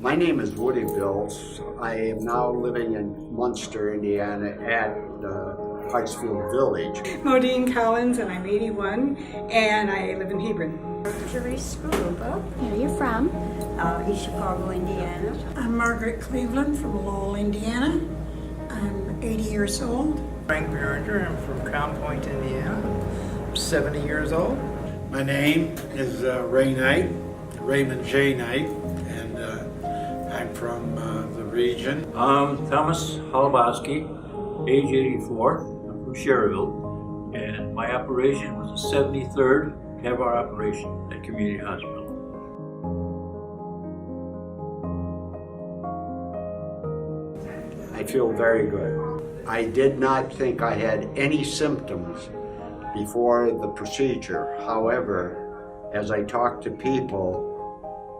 My name is Woody Bills. I am now living in Munster, Indiana at Hartsfield Village. Modine Collins, and I'm 81, and I live in Hebron. Therese Garuba. Where are you from? East Chicago, Indiana. I'm Margaret Cleveland from Lowell, Indiana. I'm 80 years old. Frank Berenger. I'm from Crown Point, Indiana. I'm 70 years old. My name is Ray Knight, Raymond J. Knight, and I'm from the region. I'm Thomas Holobowski, age 84. I'm from Sherrville, and my operation was the 73rd TAVR operation at Community Hospital. I feel very good. I did not think I had any symptoms before the procedure. However, as I talked to people,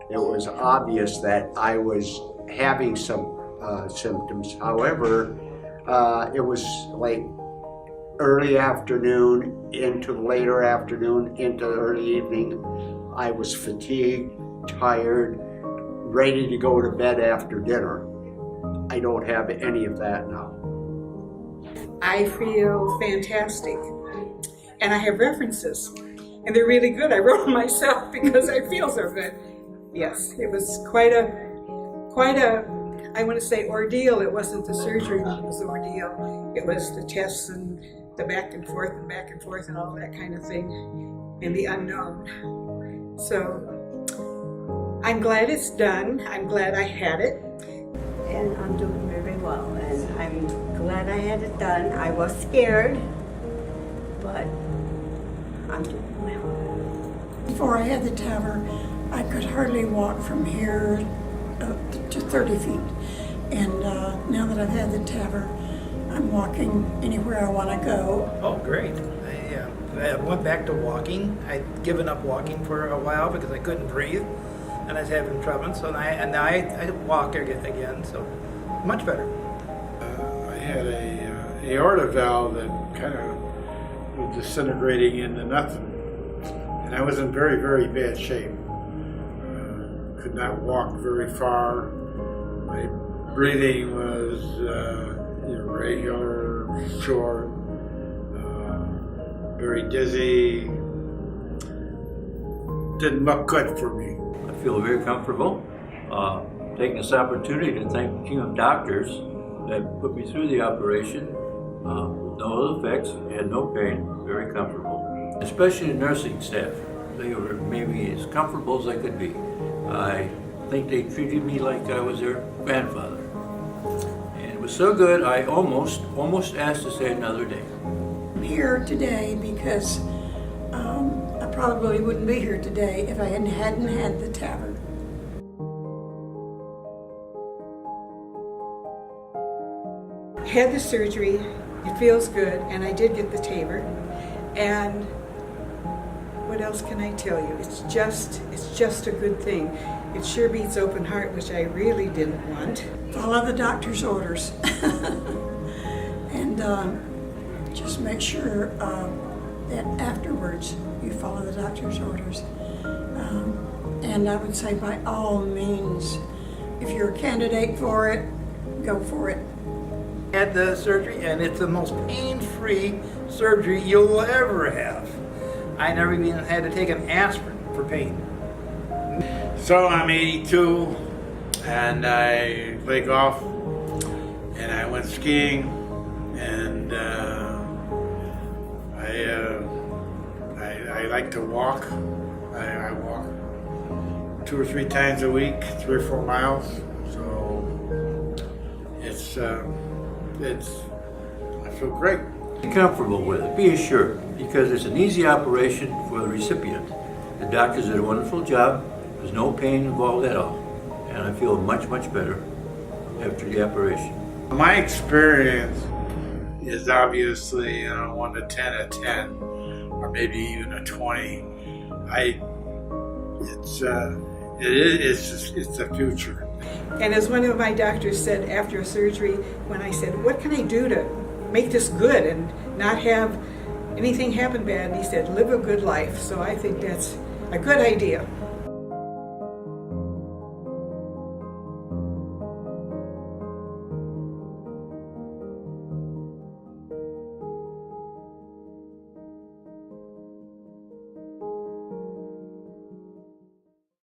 it was obvious that I was having some symptoms. However, it was like early afternoon into later afternoon into early evening. I was fatigued, tired, ready to go to bed after dinner. I don't have any of that now. I feel fantastic, and I have references, and they're really good. I wrote them myself because I feel so good. Yes, it was quite a, I want to say ordeal. It wasn't the surgery that was the ordeal. It was the tests and the back and forth and all that kind of thing, and the unknown. So I'm glad it's done. I'm glad I had it. And I'm doing very well. And I'm glad I had it done. I was scared, but I'm doing well. Before I had the TAVR, I could hardly walk from here to 30 feet. And now that I've had the TAVR, I'm walking anywhere I want to go. Oh, great. I went back to walking. I'd given up walking for a while because I couldn't breathe, and I was having trouble. So now I walk again, so much better. I had a aorta valve that kind of was disintegrating into nothing, and I was in very, very bad shape. Could not walk very far. My breathing was irregular, short, very dizzy. Didn't look good for me. I feel very comfortable. Taking this opportunity to thank the team of doctors that put me through the operation with no ill effects and no pain, very comfortable. Especially the nursing staff. They were maybe as comfortable as I could be. I think they treated me like I was their grandfather. And it was so good, I almost asked to stay another day. I'm here today because I probably wouldn't be here today if I hadn't had the TAVR. Had the surgery, it feels good, and I did get the TAVR. And what else can I tell you? It's just a good thing. It sure beats open heart, which I really didn't want. Follow the doctor's orders. And just make sure that afterwards you follow the doctor's orders. And I would say by all means, if you're a candidate for it, go for it. Had the surgery, and it's the most pain-free surgery you'll ever have. I never even had to take an aspirin for pain. So I'm 82, and I play golf, and I went skiing, and I like to walk. I walk 2 or 3 times a week, 3 or 4 miles. So I feel great. Be comfortable with it, be assured, because it's an easy operation for the recipient. The doctors did a wonderful job. There's no pain involved at all. And I feel much, much better after the operation. My experience is obviously 1 to 10, a 10, or maybe even a 20. It's the future. And as one of my doctors said after a surgery, when I said, what can I do to make this good and not have anything happen bad? And he said, live a good life. So I think that's a good idea.